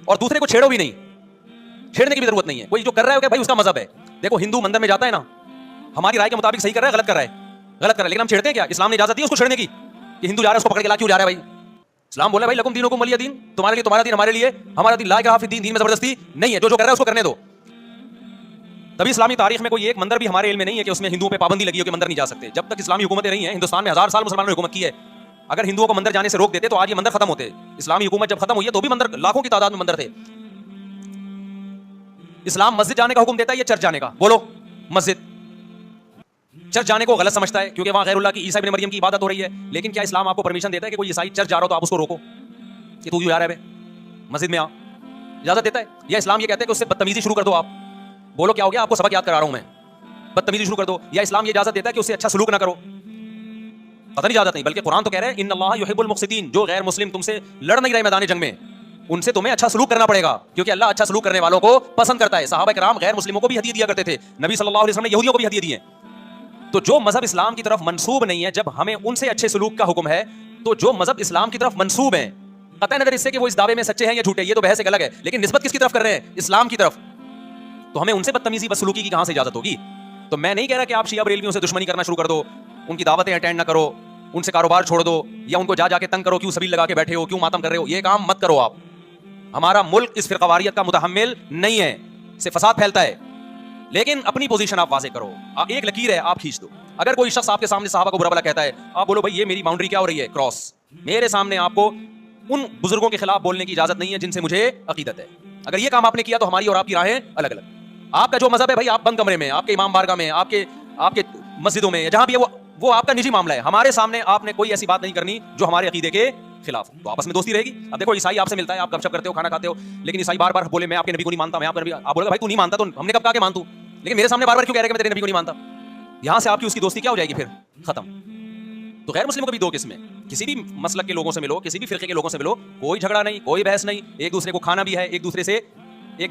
اور دوسرے کو چھیڑو بھی نہیں, چھیڑنے کی بھی ضرورت نہیں ہے. کوئی جو کر رہا ہے کہ بھائی اس کا مذہب ہے. دیکھو ہندو مندر میں جاتا ہے نا, ہماری رائے کے مطابق صحیح کر رہا ہے, غلط کر رہا ہے, غلط کر رہا ہے, لیکن ہم چھیڑتے ہیں کیا؟ اسلام نے اجازت دی اس کو چھیڑنے کی کہ ہندو جا رہا ہے اس کو پکڑ کے لا کیوں جا رہا ہے بھائی؟ اسلام بولا بھائی لکم دینکم ولی دین, تمہارے لیے تمہارا دین, ہمارے لیے ہمارا دین. لا اکراہ فی الدین, دین میں زبردستی نہیں ہے, جو کر رہا ہے اس کو کرنے دو. تبھی اسلامی تاریخ میں کوئی ایک مندر بھی ہمارے علم میں نہیں ہے کہ اس میں ہندوؤں پہ پابندی لگی ہو کہ مندر نہیں جا سکتے. جب تک اسلامی حکومتیں رہی ہیں, ہندوستان میں 1000 سال مسلمانوں نے حکومت کی ہے. اگر ہندوؤں کو مندر جانے سے روک دیتے تو آج یہ مندر ختم ہوتے. اسلامی حکومت جب ختم ہوئی ہے تو بھی مندر لاکھوں کی تعداد میں مندر تھے. اسلام مسجد جانے کا حکم دیتا ہے یا چرچ جانے کا؟ بولو. مسجد. چرچ جانے کو غلط سمجھتا ہے کیونکہ وہاں غیر اللہ کی, عیسیٰ ابن مریم کی عبادت ہو رہی ہے. لیکن کیا اسلام آپ کو پرمیشن دیتا ہے کہ کوئی عیسائی چرچ جا رہا ہو تو آپ اس کو روکو کہ تو جا رہا ہے مسجد میں آ؟ اجازت دیتا ہے؟ یا اسلام یہ کہتا ہے کہ اس سے بدتمیزی شروع کر دو آپ؟ بولو کیا ہو گیا؟ آپ کو سبق یاد کرا رہا ہوں میں, بدتمیزی شروع کر دو. یا اسلام یہ اجازت دیتا ہے کہ اس سے اچھا سلوک نہ کرو؟ قطعاً اجازت نہیں, بلکہ قرآن تو کہہ رہا ہے ان اللہ یحب المقسطین, جو غیر مسلم تم سے لڑ نہیں رہے میدان جنگ میں ان سے تمہیں اچھا سلوک کرنا پڑے گا, کیونکہ اللہ اچھا سلوک کرنے والوں کو پسند کرتا ہے. صحابہ کرام غیر مسلموں کو بھی ہدیے دیا کرتے تھے, نبی صلی اللہ علیہ وسلم نے یہودیوں کو بھی ہدیے دی ہیں. تو جو مذہب اسلام کی طرف منسوب نہیں ہے, جب ہمیں ان سے اچھے سلوک کا حکم ہے, تو جو مذہب اسلام کی طرف منسوب ہیں, قطع نظر اس سے کہ وہ اس دعوے میں سچے ہیں یا جھوٹے, یہ تو بحث ایک الگ ہے, لیکن نسبت کس کی طرف کر رہے ہیں؟ اسلام کی طرف. تو ہمیں ان سے بدتمیزی بدسلوکی کی کہاں سے اجازت ہوگی؟ تو میں نہیں کہہ رہا کہ آپ شیعہ بریلویوں سے دشمنی کرنا شروع کر دو, ان کی دعوتیں اٹینڈ نہ کرو, ان سے کاروبار چھوڑ دو, یا ان کو جا کے تنگ کرو, کیوں سبیل لگا کے بیٹھے ہو, کیوں ماتم کر رہے ہو. یہ کام مت کرو آپ. ہمارا ملک اس فرقہ واریت کا متحمل نہیں ہے, اس سے فساد پھیلتا ہے. لیکن اپنی پوزیشن آپ واضح کرو, ایک لکیر ہے آپ کھینچ دو. اگر کوئی شخص آپ کے سامنے صحابہ کو برا بھلا کہتا ہے, آپ بولو بھائی یہ میری باؤنڈری کیا ہو رہی ہے, کراس. میرے سامنے آپ کو ان بزرگوں کے خلاف بولنے کی اجازت نہیں ہے جن سے مجھے عقیدت ہے. اگر یہ کام آپ نے کیا تو ہماری اور آپ کی راہیں الگ الگ. آپ کا جو مذہب ہے بھائی, آپ بند کمرے میں, آپ کے امام بارگاہ میں, آپ کے مسجدوں میں, جہاں بھی ہے وہ آپ کا نجی معاملہ ہے. ہمارے سامنے آپ نے کوئی ایسی بات نہیں کرنی جو ہمارے عقیدے کے خلاف ہو, تو آپس میں دوستی رہے گی. اب دیکھو عیسائی آپ سے ملتا ہے, آپ گپ شپ کرتے ہو, کھانا کھاتے ہو, لیکن عیسائی بار بار بولے میں آپ کے نبی کو نہیں مانتا, میں آپ کا نبی, آپ بولے بھائی تو نہیں مانتا تو ہم نے کب کہا کہ مان تو, لیکن میرے سامنے بار بار کیوں کہہ رہے کہ میں تیرے نبی کو نہیں مانتا؟ یہاں سے آپ کی اس کی دوستی کیا ہو جائے گی پھر؟ ختم. تو غیر مسلموں کو بھی دو قسمیں, کسی بھی مسلک کے لوگوں سے ملو, کسی بھی فرقے کے لوگوں سے ملو, کوئی جھگڑا نہیں, کوئی بحث نہیں. ایک دوسرے کو کھانا بھی ہے, ایک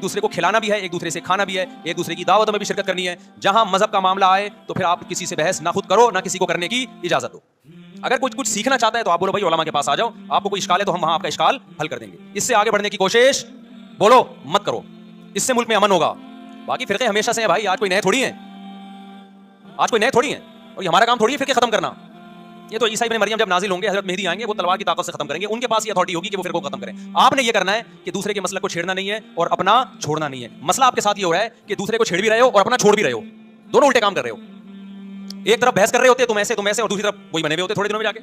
دوسرے کو کھلانا بھی ہے, ایک دوسرے سے کھانا بھی ہے, ایک دوسرے کی دعوتوں میں بھی شرکت کرنی ہے. جہاں مذہب کا معاملہ آئے تو پھر آپ کسی سے بحث نہ خود کرو نہ کسی کو کرنے کی اجازت دو. اگر کچھ سیکھنا چاہتا ہے تو آپ بولو بھائی علماء کے پاس آ جاؤ, آپ کو کوئی اشکال ہے تو ہم وہاں آپ کا اشکال حل کر دیں گے. اس سے آگے بڑھنے کی کوشش بولو مت کرو, اس سے ملک میں امن ہوگا. باقی فرقے ہمیشہ سے ہیں بھائی, آج کوئی نئے تھوڑی ہیں, اور یہ ہمارا کام تھوڑی ہے فرقے ختم کرنا. یہ تو عیسیٰ ابن مریم جب نازل ہوں گے, حضرت مہدی آئیں گے, وہ تلوار کی طاقت سے ختم کریں گے. ان کے پاس یہ اتھارٹی ہوگی کہ وہ فرقوں کو ختم کریں. آپ نے یہ کرنا ہے کہ دوسرے کے مسلک کو چھیڑنا نہیں ہے اور اپنا چھوڑنا نہیں ہے. مسئلہ آپ کے ساتھ یہ ہو رہا ہے کہ دوسرے کو چھیڑ بھی رہے ہو اور اپنا چھوڑ بھی رہے ہو, دونوں الٹے کام کر رہے ہو. ایک طرف بحث کر رہے ہوتے تم ایسے اور دوسری طرف وہی بنے ہوئے ہوتے تھوڑے دنوں میں جا کے.